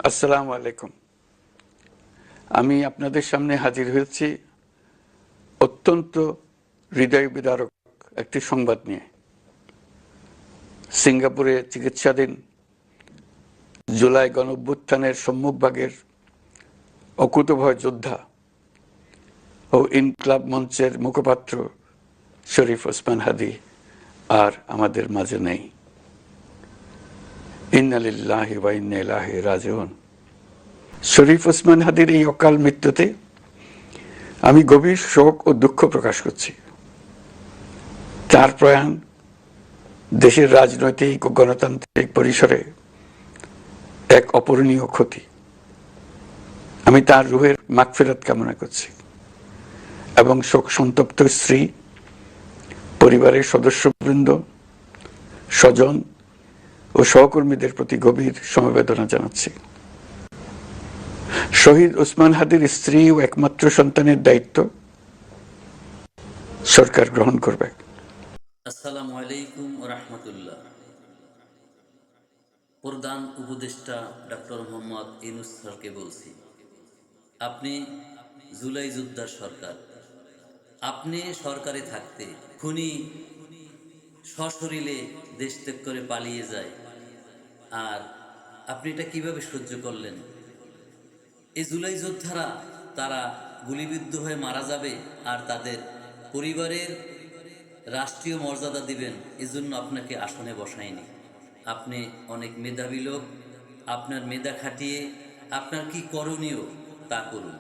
আসসালামু আলাইকুম। আমি আপনাদের সামনে হাজির হয়েছি অত্যন্ত হৃদয় বিদারক একটি সংবাদ নিয়ে। সিঙ্গাপুরে চিকিৎসাধীন জুলাই গণঅভ্যুত্থানের সম্মুখভাগের অকুতোভয় যোদ্ধা ও ইনকিলাব মঞ্চের মুখপাত্র শরীফ ওসমান হাদী আর আমাদের মাঝে নেই। ইন্না লিল্লাহি ওয়া ইন্না ইলাইহি রাজিউন। শরীফ ওসমান হাদীর এই অকাল মৃত্যুতে আমি গভীর শোক ও দুঃখ প্রকাশ করছি। তার প্রয়াণ দেশের রাজনৈতিক ও গণতান্ত্রিক পরিসরে এক অপূরণীয় ক্ষতি। আমি তার রুহের মাগফিরাত কামনা করছি এবং শোক সন্তপ্ত স্ত্রী, পরিবারের সদস্যবৃন্দ, স্বজন ও সহকর্মীদের প্রতি গভীর সমবেদনা জানাচ্ছি। শহীদ ওসমান হাদীর স্ত্রী ও একমাত্র সন্তানের দায়িত্ব সরকার গ্রহণ করবে। আসসালামু আলাইকুম ওয়া রাহমাতুল্লাহ। প্রধান উপদেষ্টা ডক্টর মোহাম্মদ ইউনূস স্যারকে বলছি, আপনি জুলাই যোদ্ধার সরকার। আপনি সরকারে থাকতে খুনি সশরীরে দেশ ত্যাগ করে পালিয়ে যায়, আর আপনি এটা কিভাবে সহ্য করলেন? এই জুলাই যোদ্ধারা তারা গুলিবিদ্ধ হয়ে মারা যাবে আর তাদের পরিবারের রাষ্ট্রীয় মর্যাদা দিবেন, এজন্য আপনাকে আসনে বসায়নি। আপনি অনেক মেধাবী লোক, আপনার মেধা খাটিয়ে আপনার কি করণীয় তা করুন।